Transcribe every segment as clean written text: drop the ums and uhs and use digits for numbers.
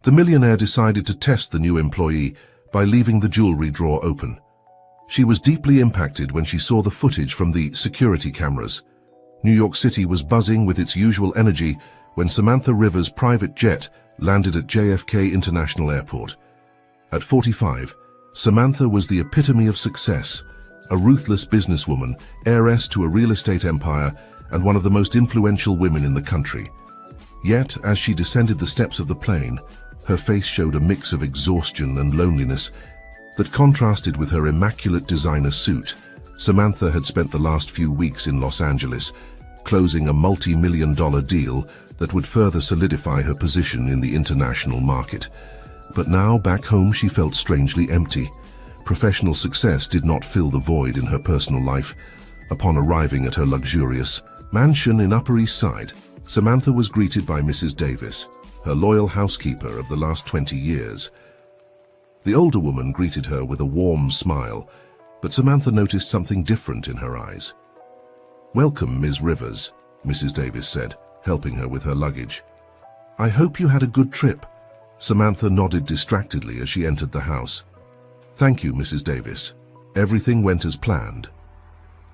The millionaire decided to test the new employee by leaving the jewelry drawer open. She was deeply impacted when she saw the footage from the security cameras. New York City was buzzing with its usual energy when Samantha Rivers' private jet landed at JFK International Airport. At 45, Samantha was the epitome of success, a ruthless businesswoman, heiress to a real estate empire, and one of the most influential women in the country. Yet, as she descended the steps of the plane, her face showed a mix of exhaustion and loneliness that contrasted with her immaculate designer suit. Samantha had spent the last few weeks in Los Angeles, closing a multi-million-dollar deal that would further solidify her position in the international market. But now, back home, she felt strangely empty. Professional success did not fill the void in her personal life. Upon arriving at her luxurious mansion in Upper East Side, Samantha was greeted by Mrs. Davis, her loyal housekeeper of the last 20 years. The older woman greeted her with a warm smile, but Samantha noticed something different in her eyes. "Welcome, Ms. Rivers," Mrs. Davis said, helping her with her luggage. "I hope you had a good trip." Samantha nodded distractedly as she entered the house. "Thank you, Mrs. Davis. Everything went as planned."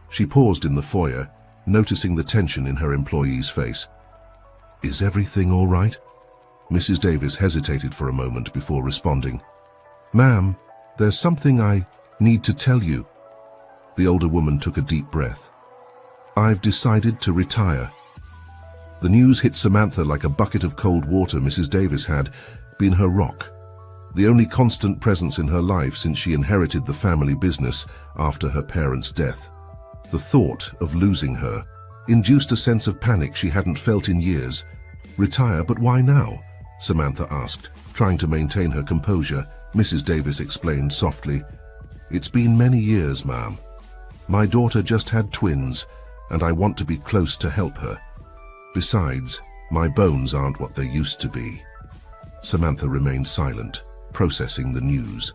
She paused in the foyer, noticing the tension in her employee's face. "Is everything all right?" Mrs. Davis hesitated for a moment before responding. "Ma'am, there's something I need to tell you." The older woman took a deep breath. "I've decided to retire." The news hit Samantha like a bucket of cold water. Mrs. Davis had been her rock, the only constant presence in her life since she inherited the family business after her parents' death. The thought of losing her induced a sense of panic she hadn't felt in years. "Retire, but why now?" Samantha asked, trying to maintain her composure. Mrs. Davis explained softly, "It's been many years, ma'am. My daughter just had twins, and I want to be close to help her. Besides, my bones aren't what they used to be." Samantha remained silent, processing the news.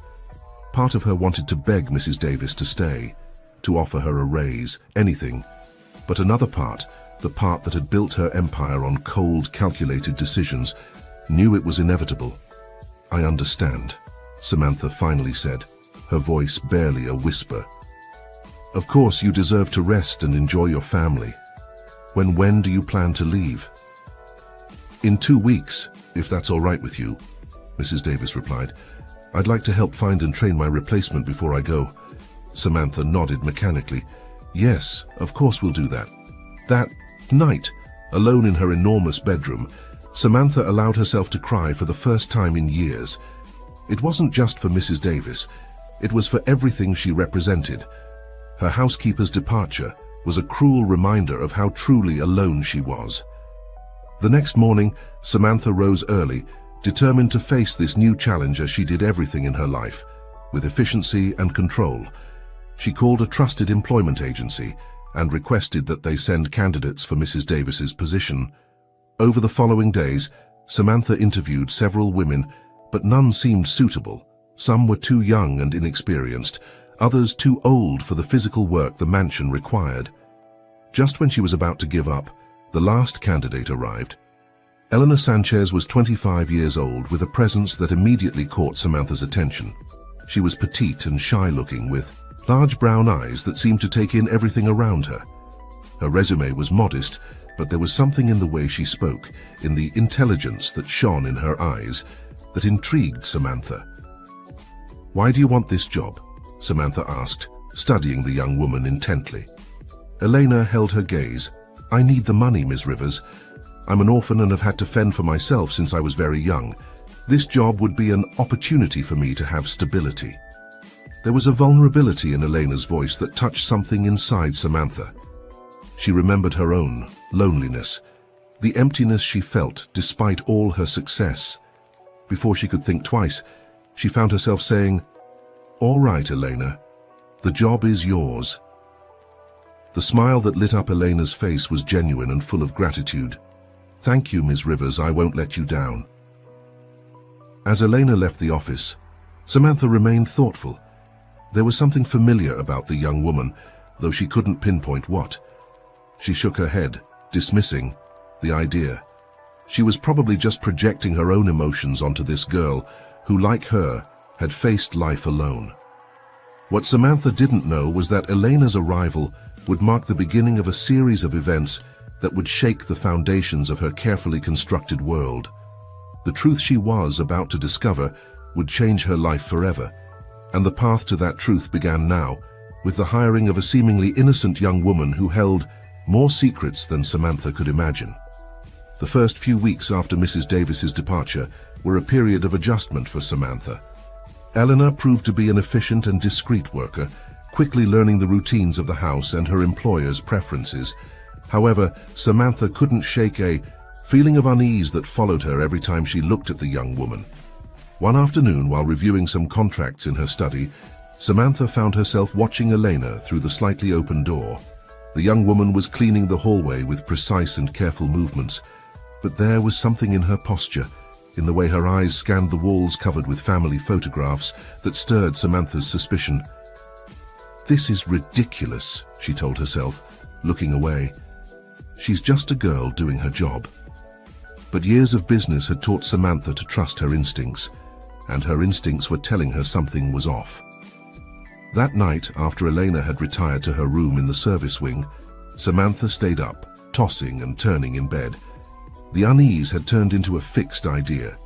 Part of her wanted to beg Mrs. Davis to stay, to offer her a raise, anything. But another part, the part that had built her empire on cold, calculated decisions, knew it was inevitable. "I understand," Samantha finally said, her voice barely a whisper. "Of course, you deserve to rest and enjoy your family. When do you plan to leave?" "In 2 weeks, if that's all right with you," Mrs. Davis replied. "I'd like to help find and train my replacement before I go." Samantha nodded mechanically. "Yes, of course we'll do that." That night, alone in her enormous bedroom, Samantha allowed herself to cry for the first time in years. It wasn't just for Mrs. Davis, it was for everything she represented. Her housekeeper's departure was a cruel reminder of how truly alone she was. The next morning, Samantha rose early, determined to face this new challenge as she did everything in her life, with efficiency and control. She called a trusted employment agency and requested that they send candidates for Mrs. Davis's position. Over the following days, Samantha interviewed several women, but none seemed suitable. Some were too young and inexperienced, others too old for the physical work the mansion required. Just when she was about to give up, the last candidate arrived. Eleanor Sanchez was 25 years old with a presence that immediately caught Samantha's attention. She was petite and shy-looking, with large brown eyes that seemed to take in everything around her. Her resume was modest, but there was something in the way she spoke, in the intelligence that shone in her eyes, that intrigued Samantha. "Why do you want this job?" Samantha asked, studying the young woman intently. Elena held her gaze. "I need the money, Ms. Rivers. I'm an orphan and have had to fend for myself since I was very young. This job would be an opportunity for me to have stability." There was a vulnerability in Elena's voice that touched something inside Samantha. She remembered her own loneliness, the emptiness she felt despite all her success. Before she could think twice, she found herself saying, "All right, Elena, the job is yours." The smile that lit up Elena's face was genuine and full of gratitude. "Thank you, Ms. Rivers, I won't let you down." As Elena left the office, Samantha remained thoughtful. There was something familiar about the young woman, though she couldn't pinpoint what. She shook her head, dismissing the idea. She was probably just projecting her own emotions onto this girl who, like her, had faced life alone. What Samantha didn't know was that Elena's arrival would mark the beginning of a series of events that would shake the foundations of her carefully constructed world. The truth she was about to discover would change her life forever, and the path to that truth began now, with the hiring of a seemingly innocent young woman who held more secrets than Samantha could imagine. The first few weeks after Mrs. Davis's departure were a period of adjustment for Samantha. Eleanor proved to be an efficient and discreet worker, quickly learning the routines of the house and her employer's preferences. However, Samantha couldn't shake a feeling of unease that followed her every time she looked at the young woman. One afternoon, while reviewing some contracts in her study, Samantha found herself watching Elena through the slightly open door. The young woman was cleaning the hallway with precise and careful movements, but there was something in her posture, in the way her eyes scanned the walls covered with family photographs, that stirred Samantha's suspicion. "This is ridiculous," she told herself, looking away. "She's just a girl doing her job." But years of business had taught Samantha to trust her instincts, and her instincts were telling her something was off. That night, after Elena had retired to her room in the service wing, Samantha stayed up, tossing and turning in bed. The unease had turned into a fixed idea.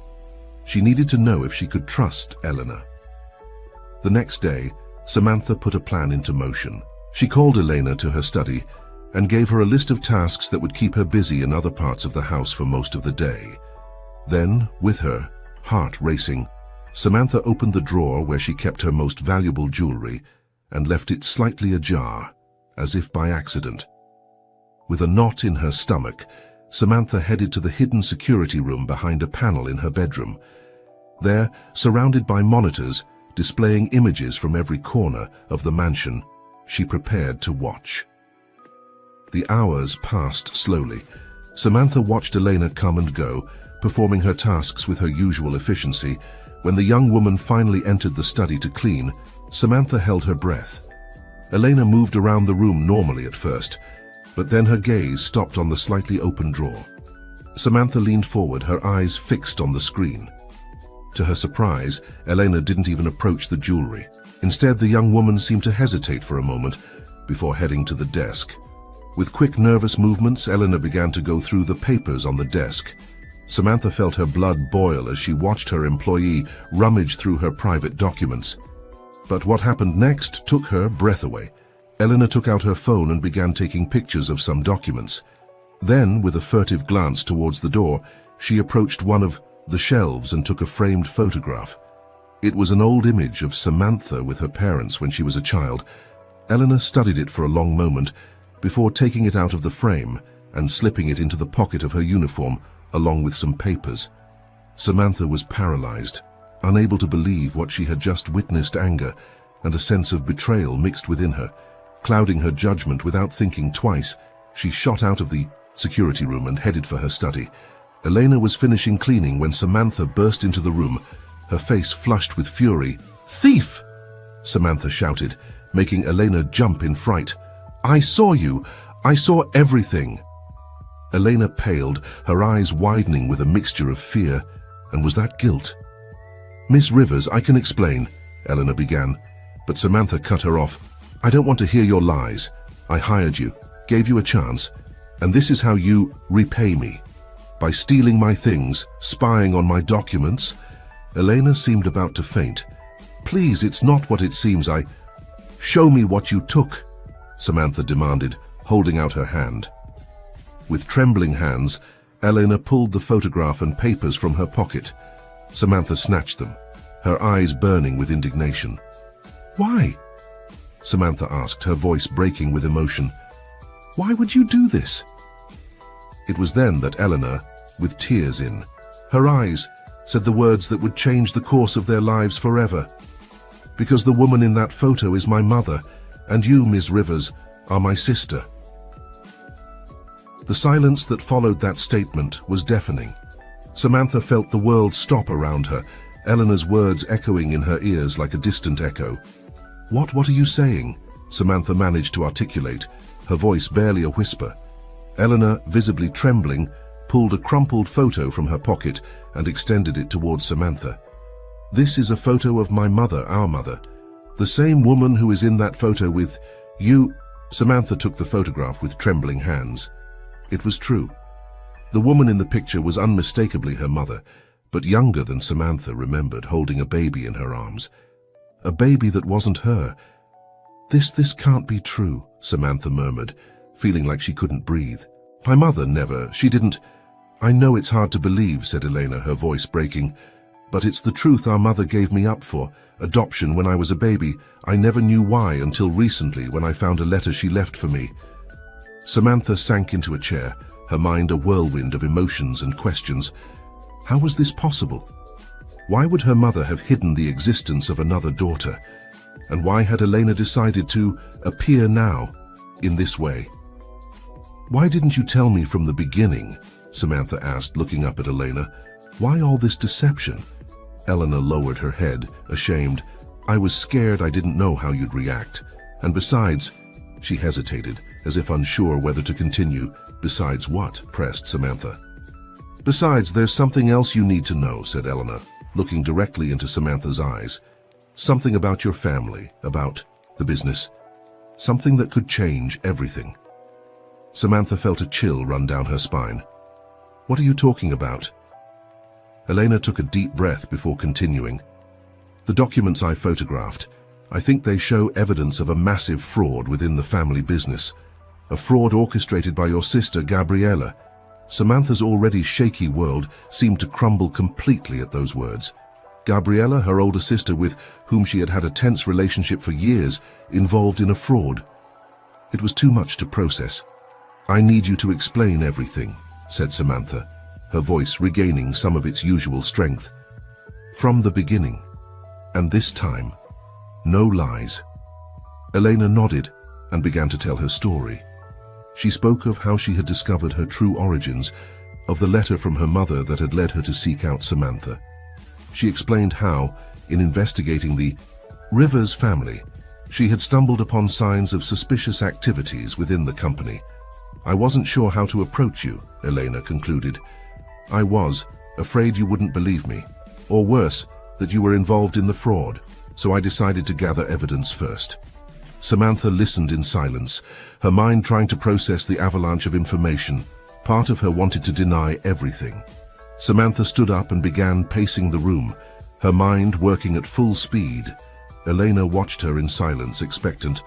She needed to know if she could trust Elena. The next day, Samantha put a plan into motion. She called Elena to her study and gave her a list of tasks that would keep her busy in other parts of the house for most of the day. Then, with her heart racing, Samantha opened the drawer where she kept her most valuable jewelry and left it slightly ajar, as if by accident. With a knot in her stomach, Samantha headed to the hidden security room behind a panel in her bedroom. There, surrounded by monitors displaying images from every corner of the mansion, she prepared to watch. The hours passed slowly. Samantha watched Elena come and go, performing her tasks with her usual efficiency. When the young woman finally entered the study to clean, Samantha held her breath. Elena moved around the room normally at first, but then her gaze stopped on the slightly open drawer. Samantha leaned forward, her eyes fixed on the screen. To her surprise, Elena didn't even approach the jewelry. Instead, the young woman seemed to hesitate for a moment before heading to the desk. With quick, nervous movements, Elena began to go through the papers on the desk. Samantha felt her blood boil as she watched her employee rummage through her private documents. But what happened next took her breath away. Elena took out her phone and began taking pictures of some documents. Then, with a furtive glance towards the door, she approached one of the shelves and took a framed photograph. It was an old image of Samantha with her parents when she was a child. Elena studied it for a long moment before taking it out of the frame and slipping it into the pocket of her uniform along with some papers. Samantha was paralyzed, unable to believe what she had just witnessed. Anger and a sense of betrayal mixed within her, clouding her judgment. Without thinking twice, she shot out of the security room and headed for her study. Elena was finishing cleaning when Samantha burst into the room, her face flushed with fury. "Thief!" Samantha shouted, making Elena jump in fright. "I saw you! I saw everything!" Elena paled, her eyes widening with a mixture of fear. And was that guilt? "Miss Rivers, I can explain," Elena began, but Samantha cut her off. "I don't want to hear your lies. I hired you, gave you a chance, and this is how you repay me. By stealing my things, spying on my documents." Elena seemed about to faint. "Please, it's not what it seems. Show me what you took," Samantha demanded, holding out her hand. With trembling hands, Elena pulled the photograph and papers from her pocket. Samantha snatched them, her eyes burning with indignation. "Why?" Samantha asked, her voice breaking with emotion. "Why would you do this?" It was then that Eleanor, with tears in her eyes, said the words that would change the course of their lives forever. "Because the woman in that photo is my mother, and you, Miss Rivers, are my sister." The silence that followed that statement was deafening. Samantha felt the world stop around her, Eleanor's words echoing in her ears like a distant echo. What are you saying?" Samantha managed to articulate, her voice barely a whisper. Eleanor, visibly trembling, pulled a crumpled photo from her pocket and extended it towards Samantha. "This is a photo of my mother, our mother. The same woman who is in that photo with you." Samantha took the photograph with trembling hands. It was true. The woman in the picture was unmistakably her mother, but younger than Samantha remembered, holding a baby in her arms. A baby that wasn't her. This can't be true," Samantha murmured, feeling like she couldn't breathe. "My mother never, she didn't—" "I know it's hard to believe," said Elena, her voice breaking, "but it's the truth. Our mother gave me up for adoption when I was a baby. I never knew why until recently when I found a letter she left for me." Samantha sank into a chair, her mind a whirlwind of emotions and questions. How was this possible? Why would her mother have hidden the existence of another daughter? And why had Elena decided to appear now, in this way? "Why didn't you tell me from the beginning?" Samantha asked, looking up at Elena. "Why all this deception?" Elena lowered her head, ashamed. "I was scared. I didn't know how you'd react. And besides—" She hesitated, as if unsure whether to continue. "Besides what?" pressed Samantha. "Besides, there's something else you need to know," said Elena, looking directly into Samantha's eyes. "Something about your family, about the business. Something that could change everything." Samantha felt a chill run down her spine. "What are you talking about?" Elena took a deep breath before continuing. "The documents I photographed, I think they show evidence of a massive fraud within the family business. A fraud orchestrated by your sister, Gabriella." Samantha's already shaky world seemed to crumble completely at those words. Gabriella, her older sister with whom she had had a tense relationship for years, involved in a fraud. It was too much to process. "I need you to explain everything," said Samantha, her voice regaining some of its usual strength. "From the beginning. And this time, no lies." Elena nodded and began to tell her story. She spoke of how she had discovered her true origins, of the letter from her mother that had led her to seek out Samantha. She explained how, in investigating the Rivers family, she had stumbled upon signs of suspicious activities within the company. "I wasn't sure how to approach you," Elena concluded. "I was afraid you wouldn't believe me, or worse, that you were involved in the fraud, so I decided to gather evidence first." Samantha listened in silence, her mind trying to process the avalanche of information. Part of her wanted to deny everything. Samantha stood up and began pacing the room, her mind working at full speed. Elena watched her in silence, expectant.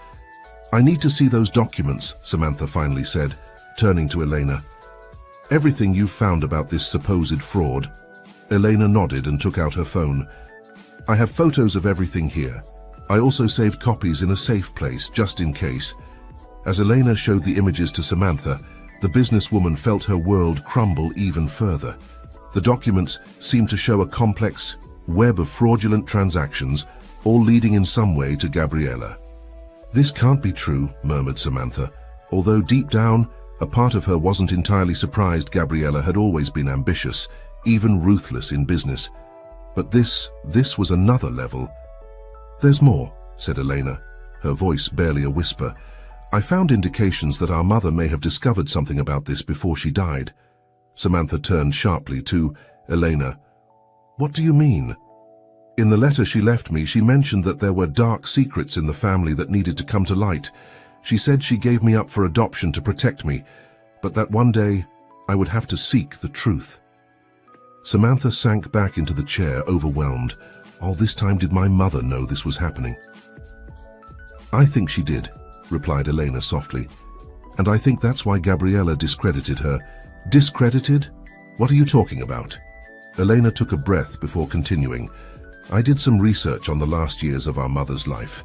"I need to see those documents," Samantha finally said, turning to Elena. "Everything you've found about this supposed fraud." Elena nodded and took out her phone. "I have photos of everything here. I also saved copies in a safe place, just in case." As Elena showed the images to Samantha, the businesswoman felt her world crumble even further. The documents seemed to show a complex web of fraudulent transactions, all leading in some way to Gabriella. "This can't be true," murmured Samantha, although deep down, a part of her wasn't entirely surprised. Gabriella had always been ambitious, even ruthless in business. But this was another level. "There's more," said Elena, her voice barely a whisper. "I found indications that our mother may have discovered something about this before she died." Samantha turned sharply to Elena. "What do you mean?" "In the letter she left me, she mentioned that there were dark secrets in the family that needed to come to light. She said she gave me up for adoption to protect me, but that one day I would have to seek the truth." Samantha sank back into the chair, overwhelmed. All this time did my mother know this was happening? "I think she did," replied Elena softly. "And I think that's why Gabriella discredited her." "Discredited? What are you talking about?" Elena took a breath before continuing. "I did some research on the last years of our mother's life.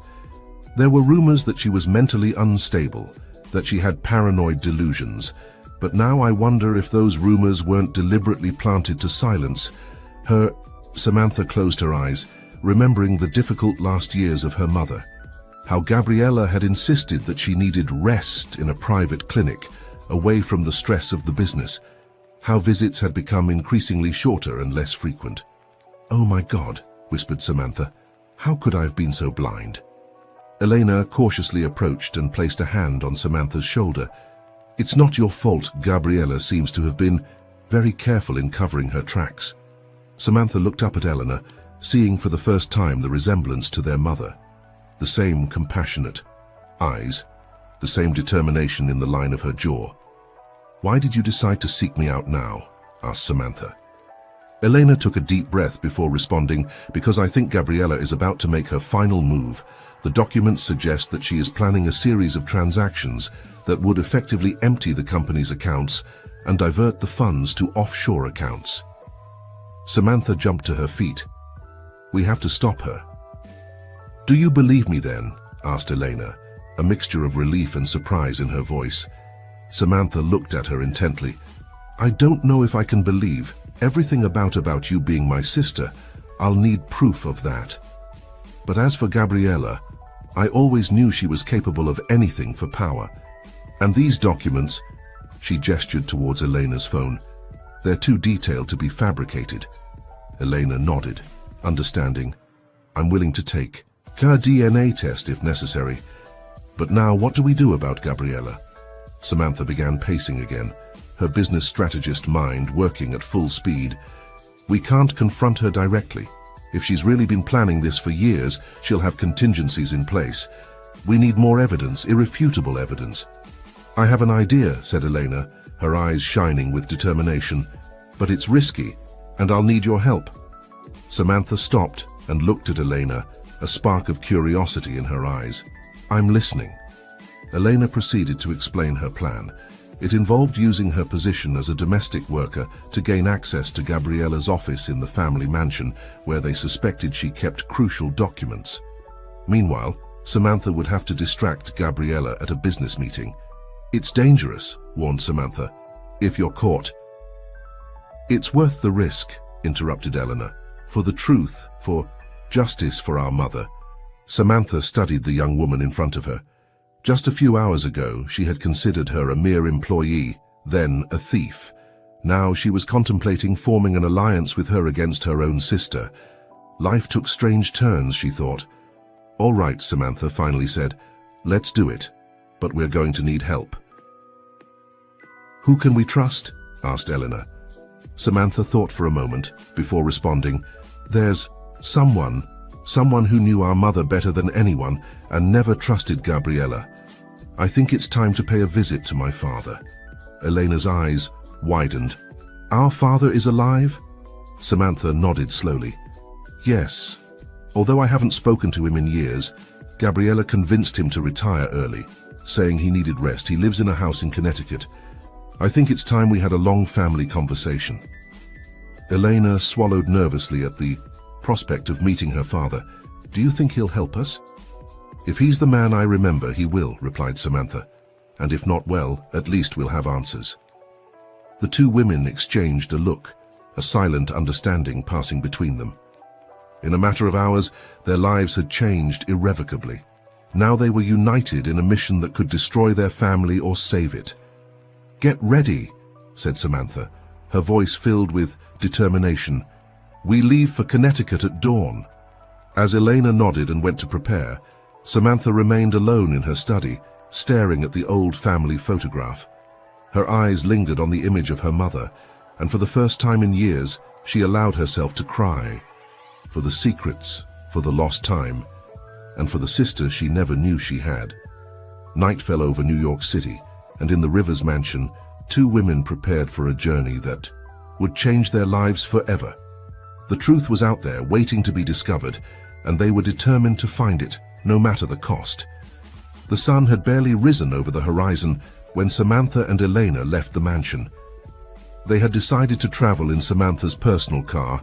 There were rumors that she was mentally unstable, that she had paranoid delusions. But now I wonder if those rumors weren't deliberately planted to silence her." Samantha closed her eyes, remembering the difficult last years of her mother. How Gabriella had insisted that she needed rest in a private clinic, away from the stress of the business. How visits had become increasingly shorter and less frequent. "Oh my God," whispered Samantha. "How could I have been so blind?" Elena cautiously approached and placed a hand on Samantha's shoulder. "It's not your fault. Gabriella seems to have been—" very careful in covering her tracks. Samantha looked up at Eleanor, seeing for the first time the resemblance to their mother. The same compassionate eyes, the same determination in the line of her jaw. "Why did you decide to seek me out now?" asked Samantha. Elena took a deep breath before responding, "Because I think Gabriella is about to make her final move. The documents suggest that she is planning a series of transactions that would effectively empty the company's accounts and divert the funds to offshore accounts." Samantha jumped to her feet. "We have to stop her." "Do you believe me then?" asked Elena, a mixture of relief and surprise in her voice. Samantha looked at her intently. "I don't know if I can believe everything about you being my sister. I'll need proof of that. But as for Gabriella, I always knew she was capable of anything for power. And these documents," she gestured towards Elena's phone, "they're too detailed to be fabricated." Elena nodded, understanding. "I'm willing to take a DNA test if necessary. But now what do we do about Gabriella?" Samantha began pacing again, her business strategist mind working at full speed. "We can't confront her directly. If she's really been planning this for years, she'll have contingencies in place. We need more evidence, irrefutable evidence." "I have an idea," said Elena, her eyes shining with determination. "But it's risky, and I'll need your help." Samantha stopped and looked at Elena, a spark of curiosity in her eyes. "I'm listening." Elena proceeded to explain her plan. It involved using her position as a domestic worker to gain access to Gabriella's office in the family mansion, where they suspected she kept crucial documents. Meanwhile, Samantha would have to distract Gabriella at a business meeting. "It's dangerous," warned Samantha, "if you're caught." "It's worth the risk," interrupted Eleanor. "For the truth, for justice for our mother." Samantha studied the young woman in front of her. Just a few hours ago, she had considered her a mere employee, then a thief. Now she was contemplating forming an alliance with her against her own sister. Life took strange turns, she thought. "All right," Samantha finally said. "Let's do it. But we're going to need help." "Who can we trust?" asked Eleanor. Samantha thought for a moment before responding. "There's someone who knew our mother better than anyone and never trusted Gabriella. I think it's time to pay a visit to my father." Elena's eyes widened. "Our father is alive?" Samantha nodded slowly. "Yes. Although I haven't spoken to him in years, Gabriella convinced him to retire early, saying he needed rest. He lives in a house in Connecticut. I think it's time we had a long family conversation." Elena swallowed nervously at the prospect of meeting her father. "Do you think he'll help us?" "If he's the man I remember, he will," replied Samantha. "And if not, well, at least we'll have answers." The two women exchanged a look, a silent understanding passing between them. In a matter of hours, their lives had changed irrevocably. Now they were united in a mission that could destroy their family or save it. "Get ready," said Samantha, her voice filled with determination. "We leave for Connecticut at dawn." As Elena nodded and went to prepare, Samantha remained alone in her study, staring at the old family photograph. Her eyes lingered on the image of her mother, and for the first time in years, she allowed herself to cry. For the secrets, for the lost time, and for the sister she never knew she had. Night fell over New York City, and in the Rivers mansion, two women prepared for a journey that would change their lives forever. The truth was out there, waiting to be discovered, and they were determined to find it, no matter the cost. The sun had barely risen over the horizon when Samantha and Elena left the mansion. They had decided to travel in Samantha's personal car,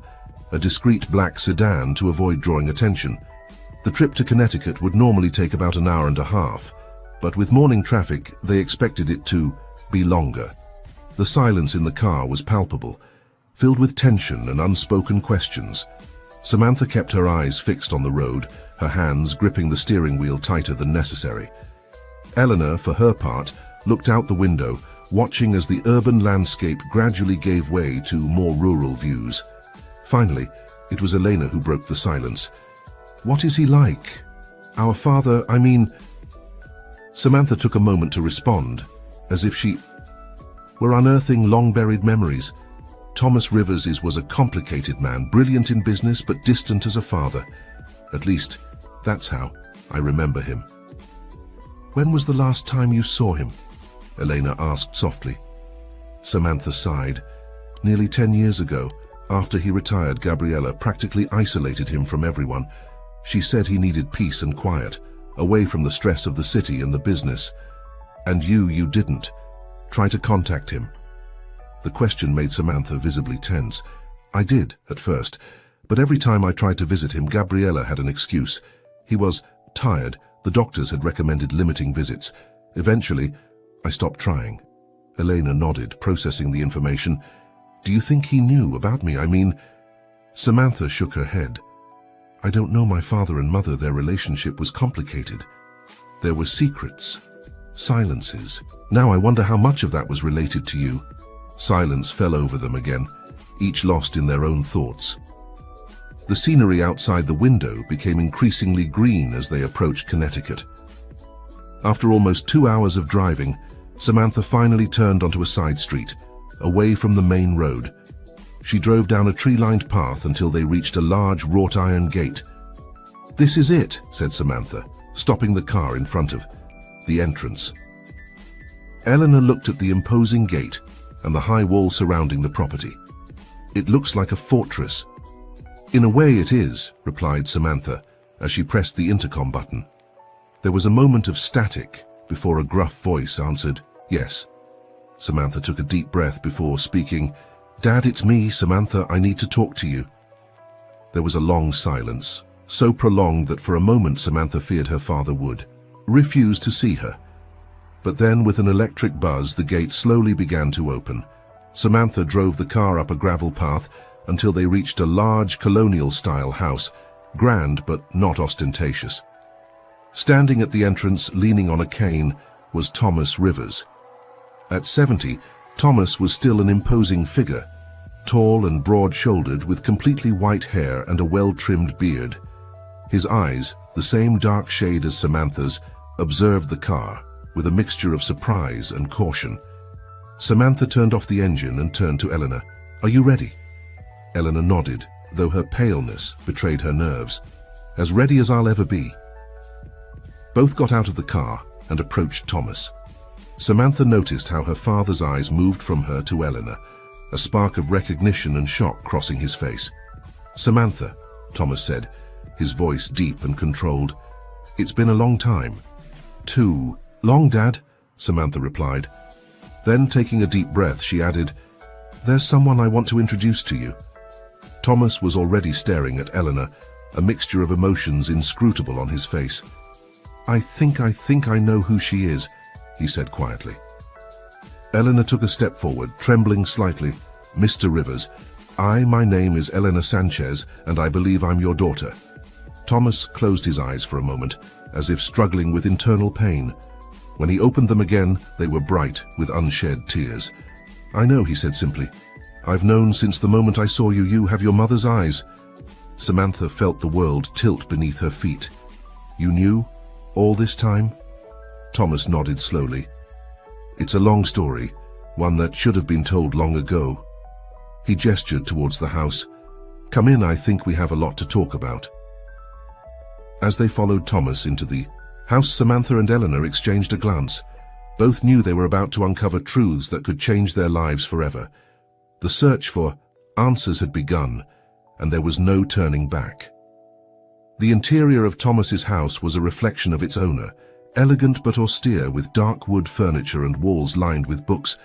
a discreet black sedan, to avoid drawing attention. The trip to Connecticut would normally take about an hour and a half, but with morning traffic, they expected it to be longer. The silence in the car was palpable, filled with tension and unspoken questions. Samantha kept her eyes fixed on the road, her hands gripping the steering wheel tighter than necessary. Eleanor, for her part, looked out the window, watching as the urban landscape gradually gave way to more rural views. Finally, it was Elena who broke the silence. "What is he like? Our father, I mean..." Samantha took a moment to respond, as if she were unearthing long-buried memories. Thomas Rivers was a complicated man, brilliant in business but distant as a father. At least, that's how I remember him. When was the last time you saw him? Elena asked softly. Samantha sighed. Nearly 10 years ago, after he retired, Gabriella practically isolated him from everyone. She said he needed peace and quiet, away from the stress of the city and the business. And you didn't try to contact him. The question made Samantha visibly tense. I did, at first, but every time I tried to visit him, Gabriella had an excuse. He was tired. The doctors had recommended limiting visits. Eventually, I stopped trying. Elena nodded, processing the information. Do you think he knew about me? Samantha shook her head. I don't know my father and mother. Their relationship was complicated. There were secrets, silences. Now I wonder how much of that was related to you. Silence fell over them again, each lost in their own thoughts. The scenery outside the window became increasingly green as they approached Connecticut. After almost 2 hours of driving, Samantha finally turned onto a side street, away from the main road. She drove down a tree-lined path until they reached a large wrought-iron gate. This is it, said Samantha, stopping the car in front of the entrance. Eleanor looked at the imposing gate and the high wall surrounding the property. It looks like a fortress. In a way it is, replied Samantha as she pressed the intercom button. There was a moment of static before a gruff voice answered, yes. Samantha took a deep breath before speaking. Dad, it's me, Samantha. I need to talk to you. There was a long silence, so prolonged that for a moment Samantha feared her father would refuse to see her. But then, with an electric buzz, the gate slowly began to open. Samantha drove the car up a gravel path until they reached a large colonial-style house, grand but not ostentatious. Standing at the entrance, leaning on a cane, was Thomas Rivers. At 70, Thomas was still an imposing figure, tall and broad-shouldered with completely white hair and a well-trimmed beard. His eyes, the same dark shade as Samantha's, observed the car with a mixture of surprise and caution. Samantha turned off the engine and turned to Eleanor. Are you ready? Eleanor nodded, though her paleness betrayed her nerves. As ready as I'll ever be. Both got out of the car and approached Thomas. Samantha noticed how her father's eyes moved from her to Eleanor, a spark of recognition and shock crossing his face. Samantha, Thomas said, his voice deep and controlled. It's been a long time. Too long, Dad, Samantha replied. Then, taking a deep breath, she added, There's someone I want to introduce to you. Thomas was already staring at Eleanor, a mixture of emotions inscrutable on his face. I think I know who she is, he said quietly. Eleanor took a step forward, trembling slightly. Mr. Rivers, my name is Eleanor Sanchez, and I believe I'm your daughter. Thomas closed his eyes for a moment, as if struggling with internal pain. When he opened them again, they were bright with unshed tears. I know, he said simply. I've known since the moment I saw you. You have your mother's eyes. Samantha felt the world tilt beneath her feet. You knew all this time? Thomas nodded slowly. It's a long story, one that should have been told long ago. He gestured towards the house. Come in, I think we have a lot to talk about. As they followed Thomas into the house, Samantha and Eleanor exchanged a glance. Both knew they were about to uncover truths that could change their lives forever. The search for answers had begun, and there was no turning back. The interior of Thomas's house was a reflection of its owner, elegant but austere, with dark wood furniture and walls lined with books.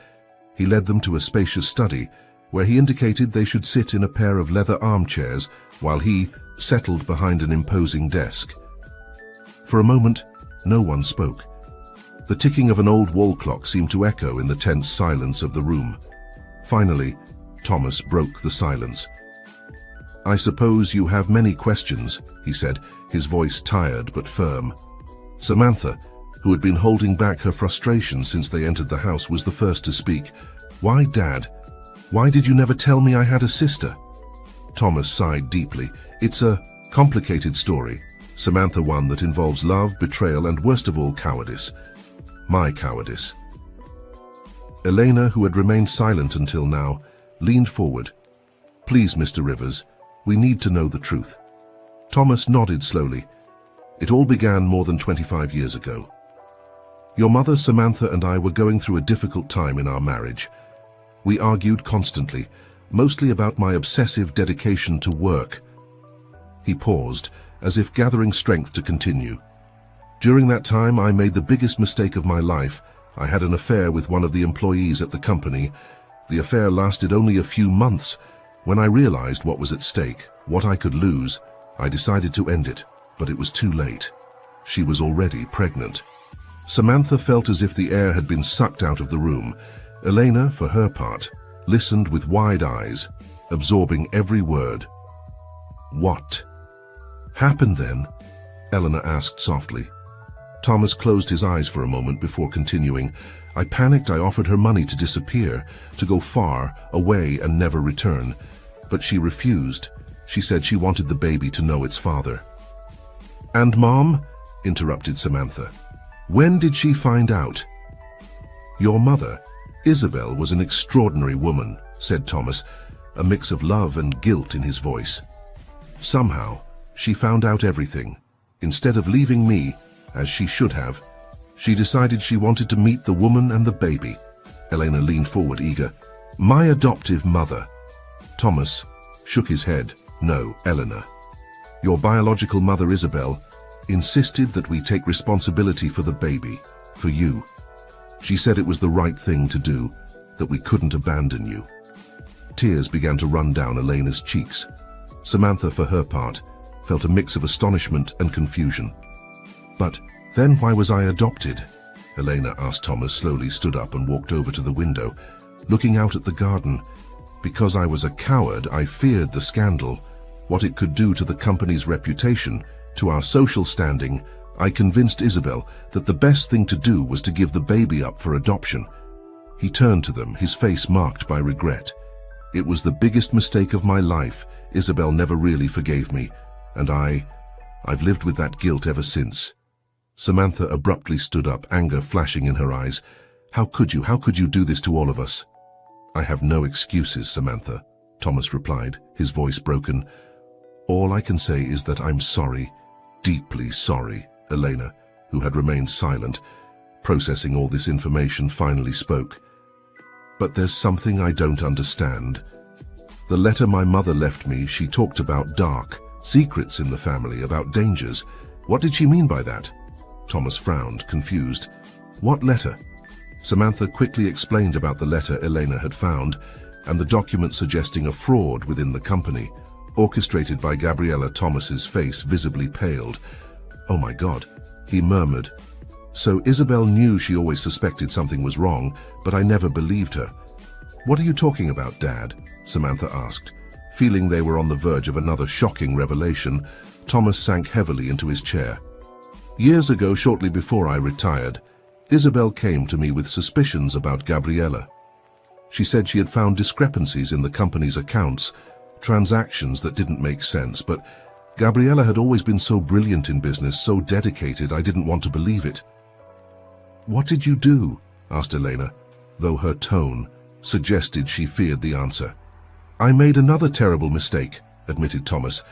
He led them to a spacious study, where he indicated they should sit in a pair of leather armchairs while he settled behind an imposing desk. For a moment, no one spoke. The ticking of an old wall clock seemed to echo in the tense silence of the room. Finally, Thomas broke the silence. I suppose you have many questions, he said, his voice tired but firm. Samantha, who had been holding back her frustration since they entered the house, was the first to speak. Why, Dad? Why did you never tell me I had a sister? Thomas sighed deeply. It's a complicated story, Samantha, one that involves love, betrayal, and worst of all, cowardice. My cowardice. Elena, who had remained silent until now, leaned forward. "Please, Mr. Rivers, we need to know the truth." Thomas nodded slowly. "It all began more than 25 years ago. Your mother, Samantha, and I were going through a difficult time in our marriage. We argued constantly, mostly about my obsessive dedication to work." He paused, as if gathering strength to continue. "During that time, I made the biggest mistake of my life. I had an affair with one of the employees at the company. The affair lasted only a few months. When I realized what was at stake, what I could lose, I decided to end it, but it was too late. She was already pregnant." Samantha felt as if the air had been sucked out of the room. Elena, for her part, listened with wide eyes, absorbing every word. "What happened then?" Eleanor asked softly. Thomas closed his eyes for a moment before continuing. "I panicked. I offered her money to disappear, to go far away and never return. But she refused. She said she wanted the baby to know its father." "And Mom?" interrupted Samantha. "When did she find out?" "Your mother, Isabel, was an extraordinary woman," said Thomas, a mix of love and guilt in his voice. "Somehow, she found out everything. Instead of leaving me, as she should have, she decided she wanted to meet the woman and the baby." Elena leaned forward, eager. "My adoptive mother." Thomas shook his head. "No, Eleanor. Your biological mother, Isabel, insisted that we take responsibility for the baby, for you. She said it was the right thing to do, that we couldn't abandon you." Tears began to run down Elena's cheeks. Samantha, for her part, felt a mix of astonishment and confusion. "But then why was I adopted?" Elena asked. Thomas slowly stood up and walked over to the window, looking out at the garden. "Because I was a coward. I feared the scandal, what it could do to the company's reputation, to our social standing. I convinced Isabel that the best thing to do was to give the baby up for adoption." He turned to them, his face marked by regret. "It was the biggest mistake of my life. Isabel never really forgave me, and I've lived with that guilt ever since." Samantha abruptly stood up, anger flashing in her eyes. How could you do this to all of us?" "I have no excuses, Samantha," Thomas replied, his voice broken. "All I can say is that I'm sorry, deeply sorry." Elena, who had remained silent, processing all this information, finally spoke. "But there's something I don't understand. The letter my mother left me, she talked about dark secrets in the family, about dangers. What did she mean by that?" Thomas frowned, confused. "What letter?" Samantha quickly explained about the letter Elena had found, and the document suggesting a fraud within the company, orchestrated by Gabriella. Thomas's face visibly paled. "Oh my God," he murmured. "So Isabel knew. She always suspected something was wrong, but I never believed her." "What are you talking about, Dad?" Samantha asked. Feeling they were on the verge of another shocking revelation, Thomas sank heavily into his chair. "Years ago, shortly before I retired, Isabel came to me with suspicions about Gabriella. She said she had found discrepancies in the company's accounts, transactions that didn't make sense, but Gabriella had always been so brilliant in business, so dedicated, I didn't want to believe it." "What did you do?" asked Elena, though her tone suggested she feared the answer. "I made another terrible mistake," admitted Thomas.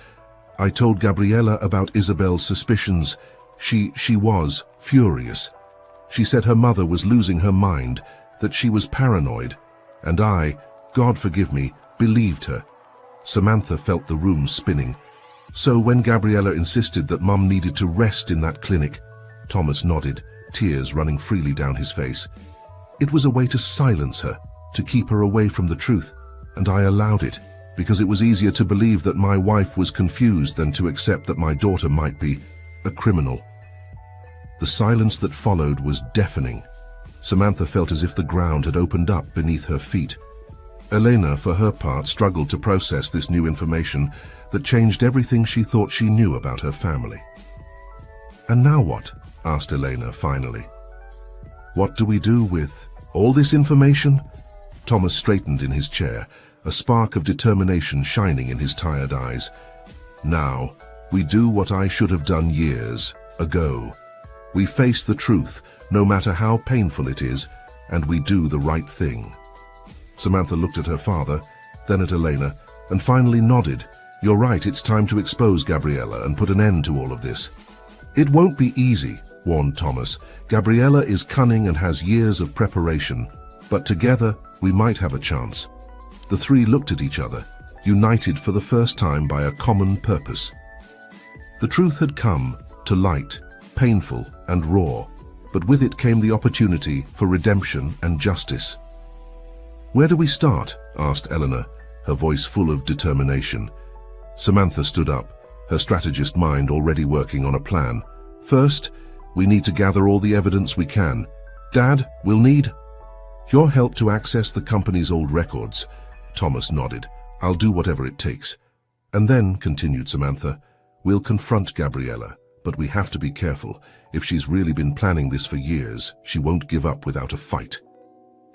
"I told Gabriella about Isabel's suspicions. She was furious. She said her mother was losing her mind, that she was paranoid, and I, God forgive me, believed her." Samantha felt the room spinning. "So when Gabriella insisted that Mum needed to rest in that clinic," Thomas nodded, tears running freely down his face. "It was a way to silence her, to keep her away from the truth, and I allowed it, because it was easier to believe that my wife was confused than to accept that my daughter might be a criminal." The silence that followed was deafening. Samantha felt as if the ground had opened up beneath her feet. Elena, for her part, struggled to process this new information that changed everything she thought she knew about her family. "And now what?" asked Elena finally. "What do we do with all this information?" Thomas straightened in his chair, a spark of determination shining in his tired eyes. "Now, we do what I should have done years ago. We face the truth, no matter how painful it is, and we do the right thing." Samantha looked at her father, then at Elena, and finally nodded. "You're right, it's time to expose Gabriella and put an end to all of this." "It won't be easy," warned Thomas. "Gabriella is cunning and has years of preparation, but together we might have a chance." The three looked at each other, united for the first time by a common purpose. The truth had come to light, painful and raw, but with it came the opportunity for redemption and justice. "Where do we start?" asked Eleanor, her voice full of determination. Samantha stood up, her strategist mind already working on a plan. "First, we need to gather all the evidence we can. Dad, we'll need your help to access the company's old records." Thomas nodded. "I'll do whatever it takes." "And then," continued Samantha, "we'll confront Gabriella, but we have to be careful. If she's really been planning this for years, she won't give up without a fight."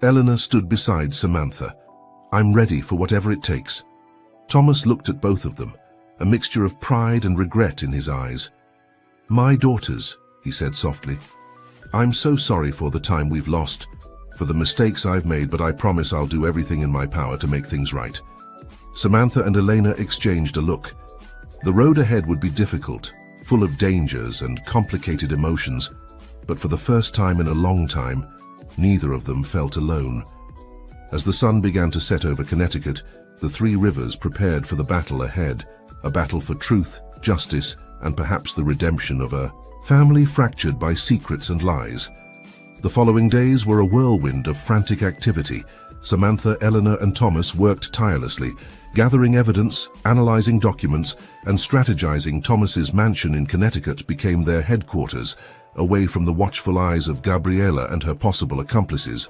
Eleanor stood beside Samantha. "I'm ready for whatever it takes." Thomas looked at both of them, a mixture of pride and regret in his eyes. "My daughters," he said softly, "I'm so sorry for the time we've lost, for the mistakes I've made, but I promise I'll do everything in my power to make things right." Samantha and Elena exchanged a look. The road ahead would be difficult, full of dangers and complicated emotions, but for the first time in a long time, neither of them felt alone. As the sun began to set over Connecticut, the three rivers prepared for the battle ahead, a battle for truth, justice, and perhaps the redemption of a family fractured by secrets and lies. The following days were a whirlwind of frantic activity. Samantha, Eleanor, and Thomas worked tirelessly, gathering evidence, analyzing documents, and strategizing. Thomas's mansion in Connecticut became their headquarters, away from the watchful eyes of Gabriella and her possible accomplices.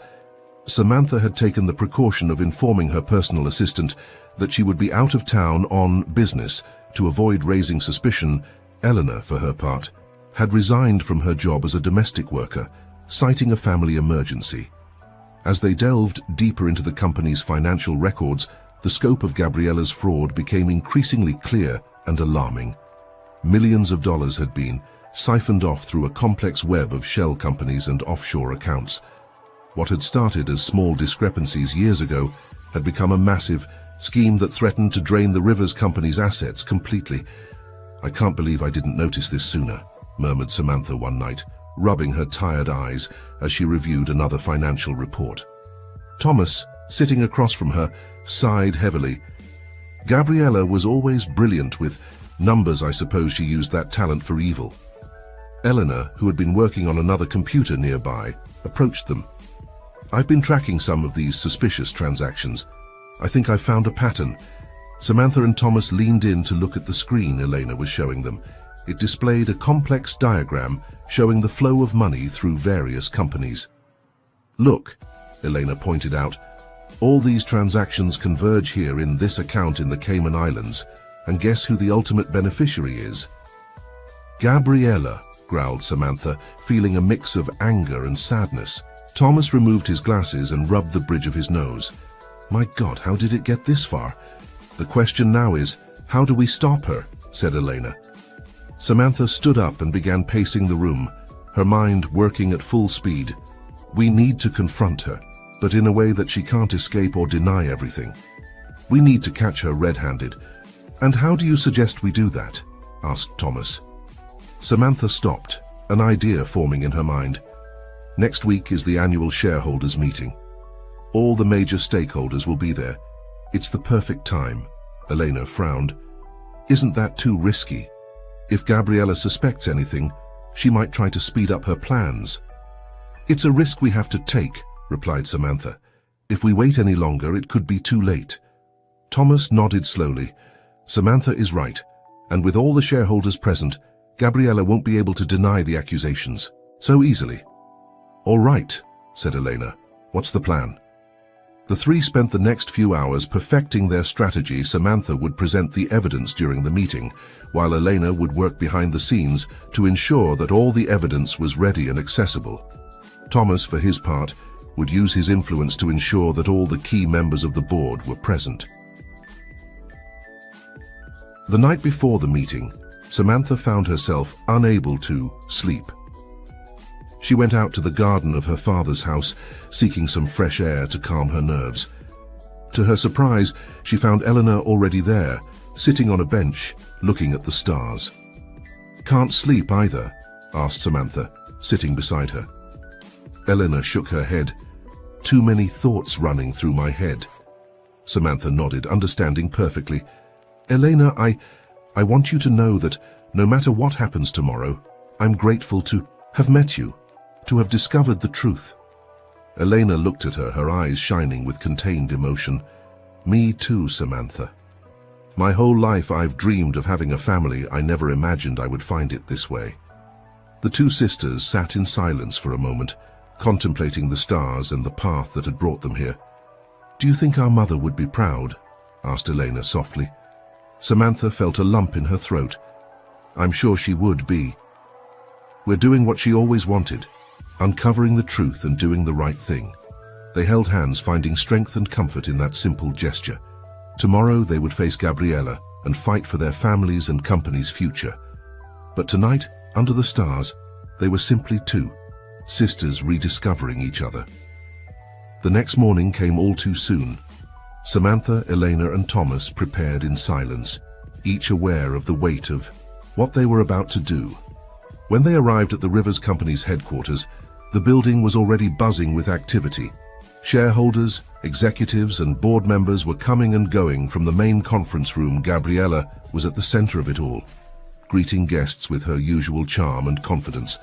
Samantha had taken the precaution of informing her personal assistant that she would be out of town on business to avoid raising suspicion. Eleanor, for her part, had resigned from her job as a domestic worker, citing a family emergency. As they delved deeper into the company's financial records, the scope of Gabriella's fraud became increasingly clear and alarming. Millions of dollars had been siphoned off through a complex web of shell companies and offshore accounts. What had started as small discrepancies years ago had become a massive scheme that threatened to drain the Rivers Company's assets completely. "I can't believe I didn't notice this sooner," murmured Samantha one night, rubbing her tired eyes as she reviewed another financial report. Thomas, sitting across from her, sighed heavily. "Gabriella was always brilliant with numbers. I suppose she used that talent for evil." Eleanor, who had been working on another computer nearby, approached them. "I've been tracking some of these suspicious transactions. I think I've found a pattern." Samantha and Thomas leaned in to look at the screen Elena was showing them. It displayed a complex diagram showing the flow of money through various companies. "Look," Elena pointed out, "all these transactions converge here in this account in the Cayman Islands, and guess who the ultimate beneficiary is?" "Gabriella," growled Samantha, feeling a mix of anger and sadness. Thomas removed his glasses and rubbed the bridge of his nose. "My God, how did it get this far? The question now is, how do we stop her?" said Elena. Samantha stood up and began pacing the room, her mind working at full speed. "We need to confront her, but in a way that she can't escape or deny everything. We need to catch her red-handed." "And how do you suggest we do that?" asked Thomas. Samantha stopped, an idea forming in her mind. "Next week is the annual shareholders meeting. All the major stakeholders will be there. It's the perfect time." Elena frowned. "Isn't that too risky? If Gabriella suspects anything, she might try to speed up her plans." "It's a risk we have to take," replied Samantha. "If we wait any longer, it could be too late." Thomas nodded slowly. "Samantha is right, and with all the shareholders present, Gabriella won't be able to deny the accusations so easily." "All right," said Elena. "What's the plan?" The three spent the next few hours perfecting their strategy. Samantha would present the evidence during the meeting, while Elena would work behind the scenes to ensure that all the evidence was ready and accessible. Thomas, for his part, would use his influence to ensure that all the key members of the board were present. The night before the meeting, Samantha found herself unable to sleep. She went out to the garden of her father's house, seeking some fresh air to calm her nerves. To her surprise, she found Eleanor already there, sitting on a bench, looking at the stars. "Can't sleep either?" asked Samantha, sitting beside her. Eleanor shook her head. "Too many thoughts running through my head." Samantha nodded, understanding perfectly. "Elena, I want you to know that no matter what happens tomorrow, I'm grateful to have met you, to have discovered the truth." Elena looked at her eyes shining with contained emotion. "Me too, Samantha. My whole life I've dreamed of having a family. I never imagined I would find it this way." The two sisters sat in silence for a moment, contemplating the stars and the path that had brought them here. "Do you think our mother would be proud?" asked Elena softly. Samantha felt a lump in her throat. "I'm sure she would be. We're doing what she always wanted, uncovering the truth and doing the right thing." They held hands, finding strength and comfort in that simple gesture. Tomorrow they would face Gabriella and fight for their families' and company's future. But tonight, under the stars, they were simply two, sisters rediscovering each other. The next morning came all too soon. Samantha, Elena, and Thomas prepared in silence, each aware of the weight of what they were about to do. When they arrived at the Rivers Company's headquarters, the building was already buzzing with activity. Shareholders, executives, and board members were coming and going from the main conference room. Gabriella was at the center of it all, greeting guests with her usual charm and confidence.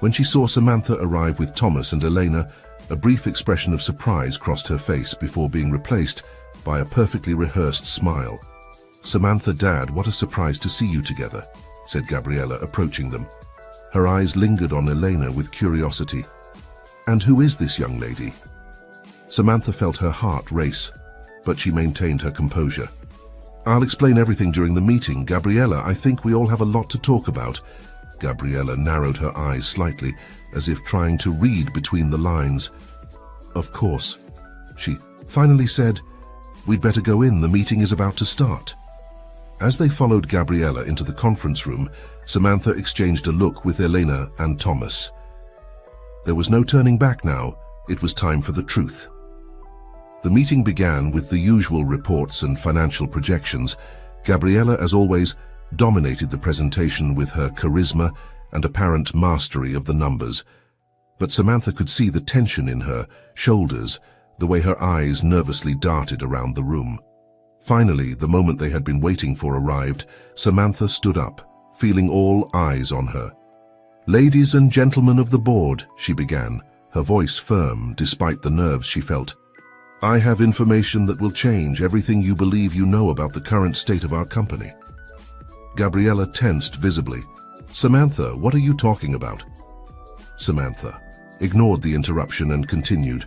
When she saw Samantha arrive with Thomas and Elena, a brief expression of surprise crossed her face before being replaced by a perfectly rehearsed smile. "Samantha, Dad, what a surprise to see you together," said Gabriella, approaching them. Her eyes lingered on Elena with curiosity. "And who is this young lady?" Samantha felt her heart race, but she maintained her composure. "I'll explain everything during the meeting. Gabriella, I think we all have a lot to talk about." Gabriella narrowed her eyes slightly, as if trying to read between the lines. "Of course," she finally said. "We'd better go in. The meeting is about to start." As they followed Gabriella into the conference room, Samantha exchanged a look with Elena and Thomas. There was no turning back now. It was time for the truth. The meeting began with the usual reports and financial projections. Gabriella, as always, dominated the presentation with her charisma and apparent mastery of the numbers. But Samantha could see the tension in her shoulders, the way her eyes nervously darted around the room. Finally, the moment they had been waiting for arrived. Samantha stood up, feeling all eyes on her. "Ladies and gentlemen of the board," she began, her voice firm despite the nerves she felt. "I have information that will change everything you believe you know about the current state of our company." Gabriella tensed visibly. "Samantha, what are you talking about?" Samantha ignored the interruption and continued.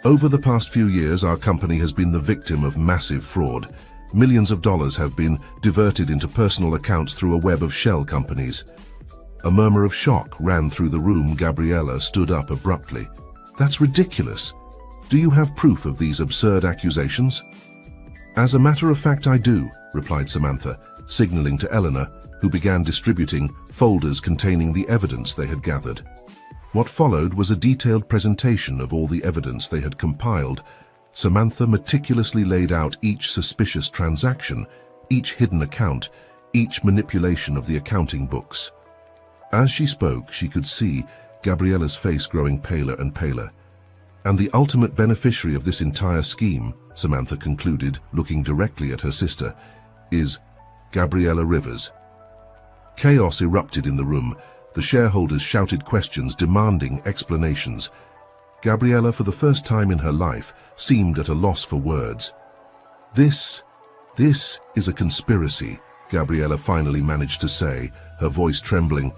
"Over the past few years, our company has been the victim of massive fraud. Millions of dollars have been diverted into personal accounts through a web of shell companies." A murmur of shock ran through the room. Gabriella stood up abruptly. "That's ridiculous. Do you have proof of these absurd accusations?" "As a matter of fact, I do," replied Samantha, signaling to Eleanor, who began distributing folders containing the evidence they had gathered. What followed was a detailed presentation of all the evidence they had compiled. Samantha meticulously laid out each suspicious transaction, each hidden account, each manipulation of the accounting books. As she spoke, she could see Gabriella's face growing paler and paler. "And the ultimate beneficiary of this entire scheme," Samantha concluded, looking directly at her sister, "is Gabriella Rivers." Chaos erupted in the room. The shareholders shouted questions, demanding explanations. Gabriella, for the first time in her life, seemed at a loss for words. This is a conspiracy," Gabriella finally managed to say, her voice trembling.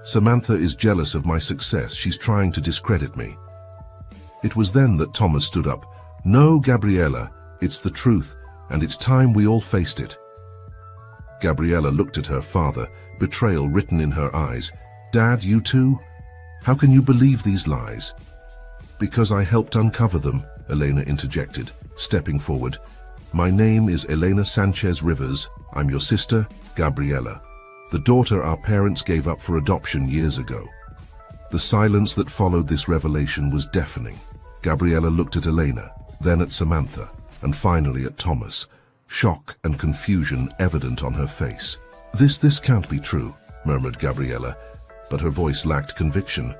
"Samantha is jealous of my success. She's trying to discredit me." It was then that Thomas stood up. "No, Gabriella, it's the truth, and it's time we all faced it." Gabriella looked at her father, betrayal written in her eyes. "Dad, you too? How can you believe these lies?" "Because I helped uncover them," Elena interjected, stepping forward. "My name is Elena Sanchez Rivers. I'm your sister, Gabriella, the daughter our parents gave up for adoption years ago." The silence that followed this revelation was deafening. Gabriella looked at Elena, then at Samantha. and finally at Thomas, shock and confusion evident on her face. This can't be true," murmured Gabriella, but her voice lacked conviction.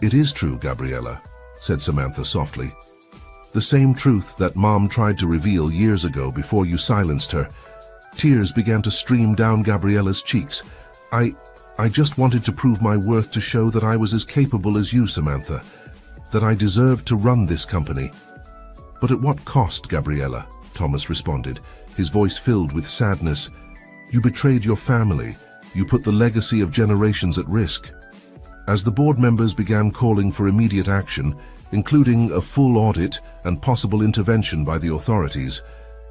"It is true, Gabriella," said Samantha softly. "The same truth that Mom tried to reveal years ago before you silenced her." Tears began to stream down Gabriella's cheeks. I just wanted to prove my worth, to show that I was as capable as you, Samantha, that I deserved to run this company." "But at what cost, Gabriella?" Thomas responded, his voice filled with sadness. "You betrayed your family. You put the legacy of generations at risk." As the board members began calling for immediate action, including a full audit and possible intervention by the authorities,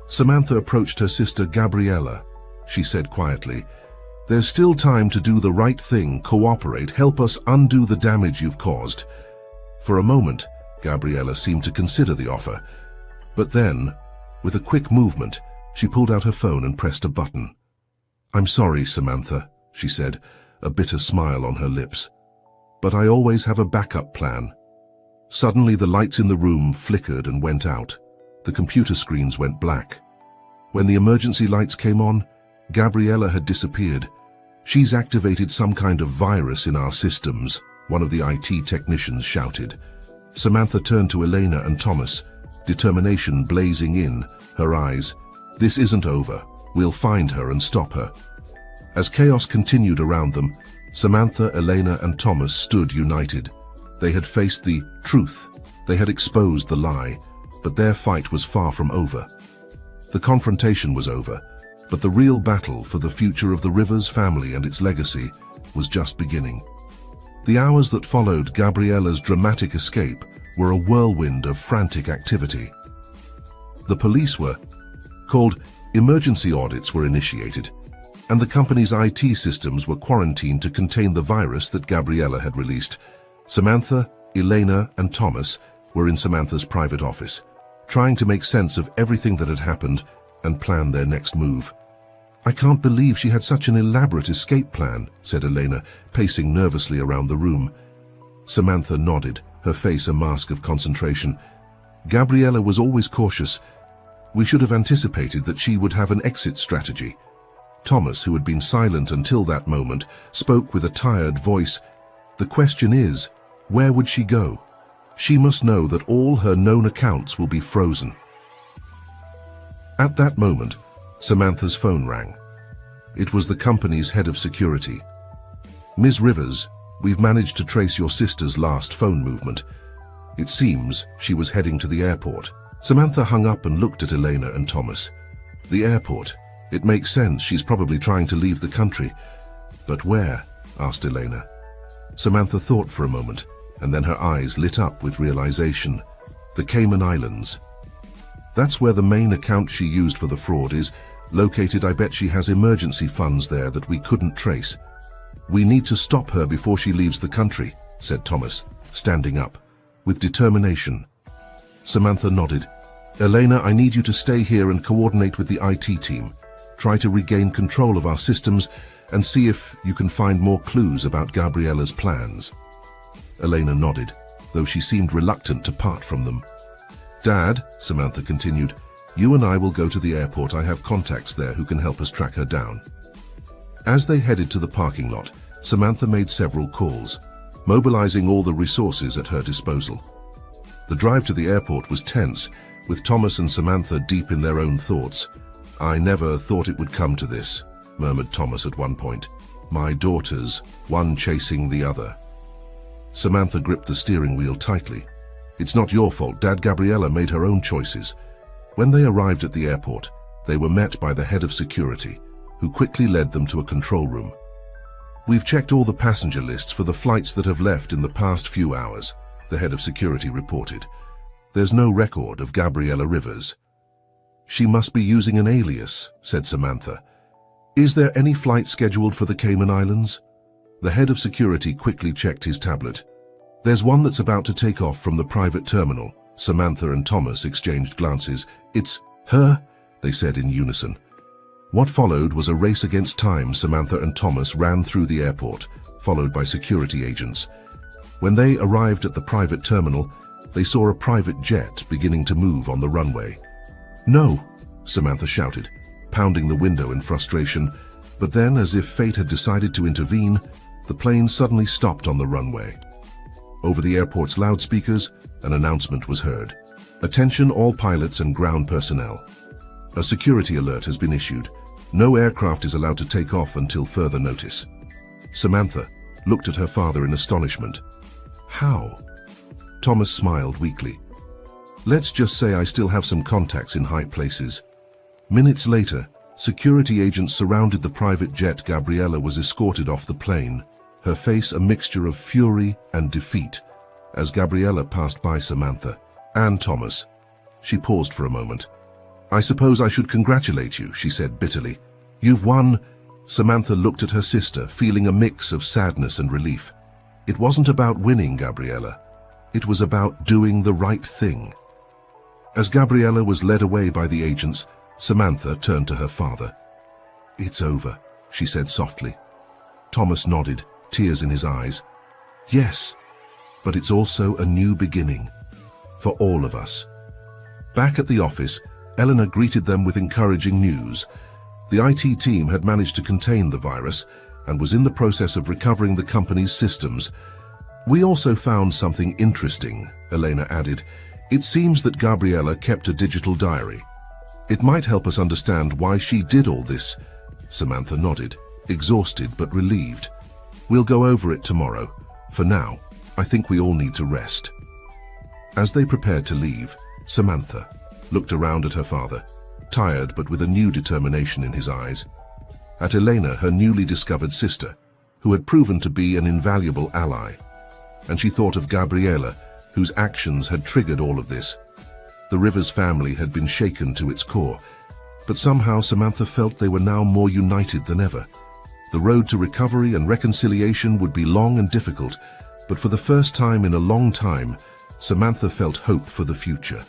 Samantha approached her sister Gabriella. She said quietly, "There's still time to do the right thing, cooperate, help us undo the damage you've caused." For a moment, Gabriella seemed to consider the offer, but then, with a quick movement, she pulled out her phone and pressed a button. "I'm sorry, Samantha," she said, a bitter smile on her lips, "but I always have a backup plan." Suddenly the lights in the room flickered and went out. The computer screens went black. When the emergency lights came on, Gabriella had disappeared. "She's activated some kind of virus in our systems," one of the IT technicians shouted. Samantha turned to Elena and Thomas, determination blazing in her eyes. "This isn't over. We'll find her and stop her." As chaos continued around them, Samantha, Elena, and Thomas stood united. They had faced the truth. They had exposed the lie, but their fight was far from over. The confrontation was over, but the real battle for the future of the Rivers family and its legacy was just beginning. The hours that followed Gabriella's dramatic escape were a whirlwind of frantic activity. The police were called, emergency audits were initiated, and the company's IT systems were quarantined to contain the virus that Gabriella had released. Samantha, Elena, and Thomas were in Samantha's private office, trying to make sense of everything that had happened and plan their next move. "I can't believe she had such an elaborate escape plan," said Elena, pacing nervously around the room. Samantha nodded, her face a mask of concentration. "Gabriella was always cautious. We should have anticipated that she would have an exit strategy." Thomas, who had been silent until that moment, spoke with a tired voice. "The question is, where would she go? She must know that all her known accounts will be frozen." At that moment, Samantha's phone rang. It was the company's head of security. "Ms. Rivers, we've managed to trace your sister's last phone movement. It seems she was heading to the airport." Samantha hung up and looked at Elena and Thomas. "The airport? It makes sense. She's probably trying to leave the country." "But where?" asked Elena. Samantha thought for a moment, and then her eyes lit up with realization. "The Cayman Islands. That's where the main account she used for the fraud is located. I bet she has emergency funds there that we couldn't trace." "We need to stop her before she leaves the country," said Thomas, standing up, with determination. Samantha nodded. "Elena, I need you to stay here and coordinate with the IT team. Try to regain control of our systems and see if you can find more clues about Gabriella's plans." Elena nodded, though she seemed reluctant to part from them. "Dad," Samantha continued, "you and I will go to the airport. I have contacts there who can help us track her down." As they headed to the parking lot, Samantha made several calls, mobilizing all the resources at her disposal. The drive to the airport was tense, with Thomas and Samantha deep in their own thoughts. "I never thought it would come to this," murmured Thomas at one point. "My daughters, one chasing the other." Samantha gripped the steering wheel tightly. "It's not your fault, Dad. Gabriella made her own choices." When they arrived at the airport, they were met by the head of security, who quickly led them to a control room. "We've checked all the passenger lists for the flights that have left in the past few hours," the head of security reported. "There's no record of Gabriella Rivers." "She must be using an alias," said Samantha. "Is there any flight scheduled for the Cayman Islands?" The head of security quickly checked his tablet. "There's one that's about to take off from the private terminal." Samantha and Thomas exchanged glances. "It's her," they said in unison. What followed was a race against time. Samantha and Thomas ran through the airport, followed by security agents. When they arrived at the private terminal, they saw a private jet beginning to move on the runway. "No," Samantha shouted, pounding the window in frustration, but then, as if fate had decided to intervene, the plane suddenly stopped on the runway. Over the airport's loudspeakers, an announcement was heard. "Attention all pilots and ground personnel. A security alert has been issued. No aircraft is allowed to take off until further notice." Samantha looked at her father in astonishment. "How?" Thomas smiled weakly. "Let's just say I still have some contacts in high places." Minutes later, security agents surrounded the private jet Gabriella was escorted off the plane, her face a mixture of fury and defeat, as Gabriella passed by Samantha and Thomas. She paused for a moment. "I suppose I should congratulate you," she said bitterly. "You've won." Samantha looked at her sister, feeling a mix of sadness and relief. It wasn't about winning, Gabriella. It was about doing the right thing. As Gabriella was led away by the agents, Samantha turned to her father. "It's over," she said softly. Thomas nodded, tears in his eyes. "Yes, but it's also a new beginning. For all of us." Back at the office, Eleanor greeted them with encouraging news. The IT team had managed to contain the virus and was in the process of recovering the company's systems. "We also found something interesting," Elena added. "It seems that Gabriella kept a digital diary. It might help us understand why she did all this." Samantha nodded, exhausted but relieved. "We'll go over it tomorrow. For now, I think we all need to rest." As they prepared to leave, Samantha looked around at her father, tired but with a new determination in his eyes. At Elena, her newly discovered sister, who had proven to be an invaluable ally. And she thought of Gabriella, whose actions had triggered all of this. The Rivers family had been shaken to its core, but somehow Samantha felt they were now more united than ever. The road to recovery and reconciliation would be long and difficult, but for the first time in a long time, Samantha felt hope for the future.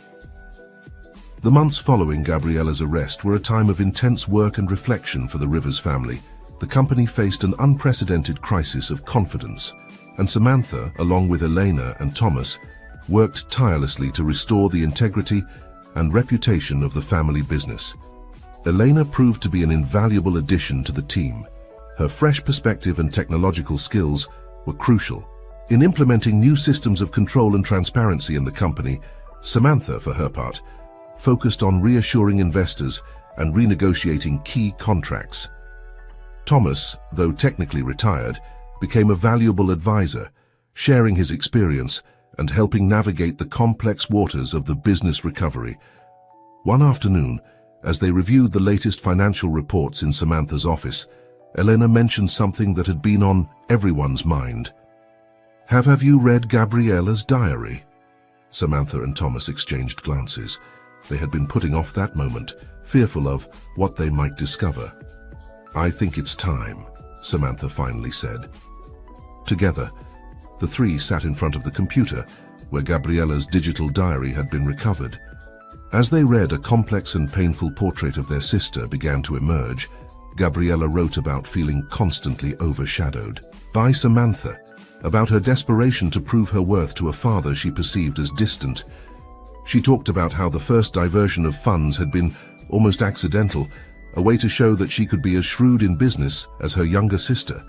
The months following Gabriella's arrest were a time of intense work and reflection for the Rivers family. The company faced an unprecedented crisis of confidence, and Samantha, along with Elena and Thomas, worked tirelessly to restore the integrity and reputation of the family business. Elena proved to be an invaluable addition to the team. Her fresh perspective and technological skills were crucial. In implementing new systems of control and transparency in the company, Samantha, for her part, focused on reassuring investors and renegotiating key contracts. Thomas, though technically retired, became a valuable advisor, sharing his experience and helping navigate the complex waters of the business recovery. One afternoon, as they reviewed the latest financial reports in Samantha's office, Elena mentioned something that had been on everyone's mind. Have you read Gabriella's diary?" Samantha and Thomas exchanged glances. They had been putting off that moment, fearful of what they might discover. "I think it's time," Samantha finally said. Together, the three sat in front of the computer, where Gabriella's digital diary had been recovered. As they read, a complex and painful portrait of their sister began to emerge. Gabriella wrote about feeling constantly overshadowed by Samantha, about her desperation to prove her worth to a father she perceived as distant. She talked about how the first diversion of funds had been almost accidental, a way to show that she could be as shrewd in business as her younger sister.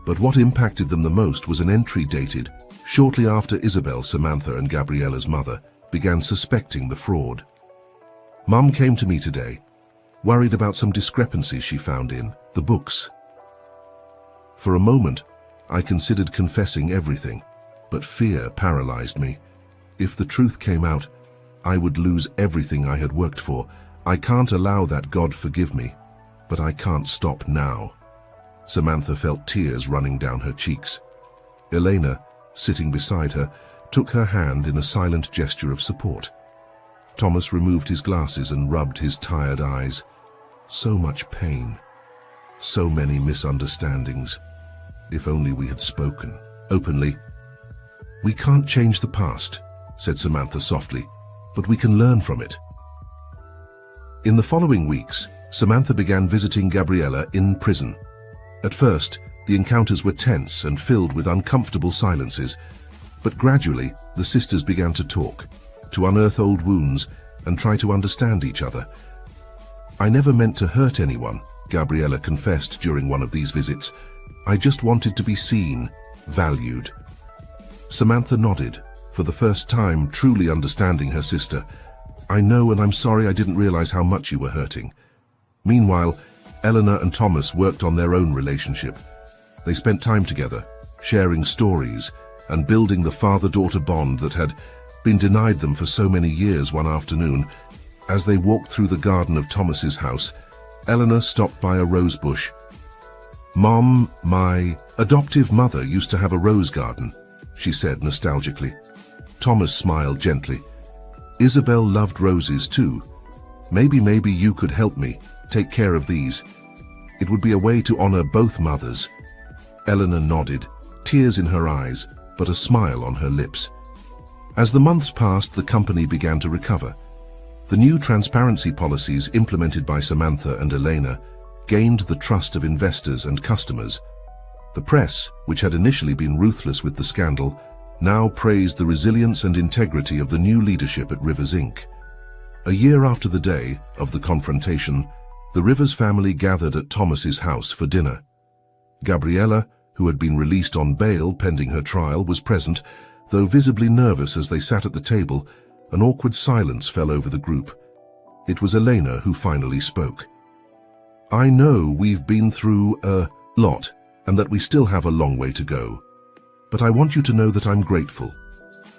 But what impacted them the most was an entry dated shortly after Isabel, Samantha and Gabriella's mother, began suspecting the fraud. "Mum came to me today, worried about some discrepancies she found in the books. For a moment, I considered confessing everything, but fear paralyzed me. If the truth came out, I would lose everything I had worked for. I can't allow that, God forgive me, but I can't stop now." Samantha felt tears running down her cheeks. Elena, sitting beside her, took her hand in a silent gesture of support. Thomas removed his glasses and rubbed his tired eyes. So much pain, so many misunderstandings. If only we had spoken openly. "We can't change the past," said Samantha softly, "but we can learn from it." In the following weeks, Samantha began visiting Gabriella in prison. At first, the encounters were tense and filled with uncomfortable silences, but gradually the sisters began to talk, to unearth old wounds, and try to understand each other. "I never meant to hurt anyone," Gabriella confessed during one of these visits. "I just wanted to be seen, valued." Samantha nodded, for the first time truly understanding her sister. "I know, and I'm sorry I didn't realize how much you were hurting." Meanwhile, Eleanor and Thomas worked on their own relationship. They spent time together, sharing stories and building the father-daughter bond that had been denied them for so many years. One afternoon, as they walked through the garden of Thomas's house, Eleanor stopped by a rose bush. "Mom, my adoptive mother used to have a rose garden," she said nostalgically. Thomas smiled gently. "Isabel loved roses too. Maybe you could help me take care of these. It would be a way to honor both mothers." Eleanor nodded, tears in her eyes, but a smile on her lips. As the months passed, the company began to recover. The new transparency policies implemented by Samantha and Elena gained the trust of investors and customers. The press, which had initially been ruthless with the scandal, now praised the resilience and integrity of the new leadership at Rivers Inc. A year after the day of the confrontation, the Rivers family gathered at Thomas's house for dinner. Gabriella, who had been released on bail pending her trial, was present, though visibly nervous. As they sat at the table, an awkward silence fell over the group. It was Elena who finally spoke. "I know we've been through a lot, and that we still have a long way to go. But I want you to know that I'm grateful.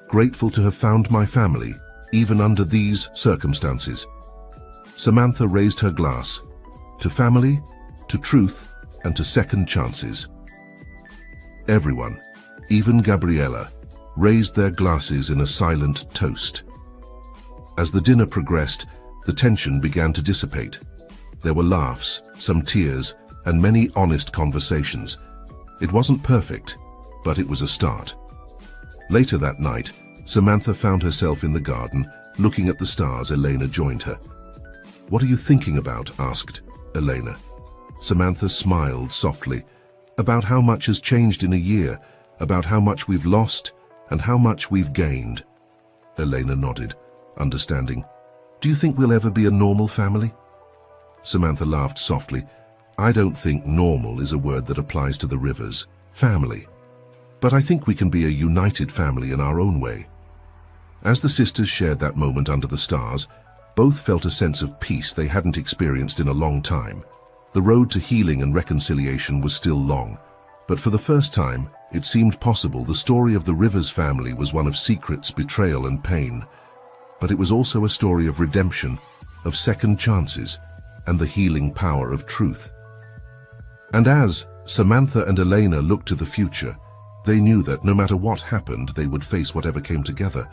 Grateful to have found my family, even under these circumstances." Samantha raised her glass. To family, to truth, and to second chances. Everyone, even Gabriella, raised their glasses in a silent toast. As the dinner progressed, the tension began to dissipate. There were laughs, some tears, and many honest conversations. It wasn't perfect, but it was a start. Later that night, Samantha found herself in the garden, looking at the stars. Elena joined her. "What are you thinking about?" asked Elena. Samantha smiled softly. "About how much has changed in a year, about how much we've lost, and how much we've gained." Elena nodded, understanding. "Do you think we'll ever be a normal family?" Samantha laughed softly. "I don't think normal is a word that applies to the Rivers family. But I think we can be a united family in our own way." As the sisters shared that moment under the stars, both felt a sense of peace they hadn't experienced in a long time. The road to healing and reconciliation was still long, but for the first time, it seemed possible. The story of the Rivers family was one of secrets, betrayal, and pain. But it was also a story of redemption, of second chances, and the healing power of truth. And as Samantha and Elena looked to the future, they knew that no matter what happened, they would face whatever came together.